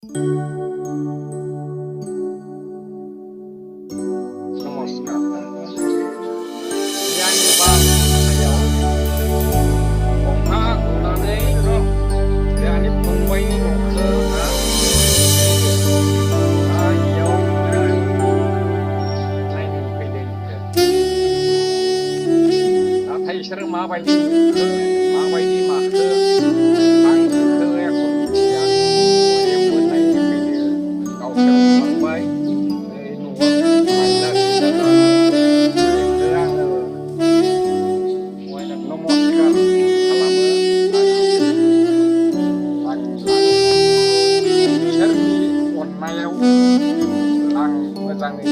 नमस्कार. Yani bang ayaw kung nanay no yani pangway no sa ayaw nay pwede na thấy sir mabay đi mabay đi mà khơ ang khơ ya kung siya em muốn nay pwede kau sir mabay Sergi on mayo ang mojangi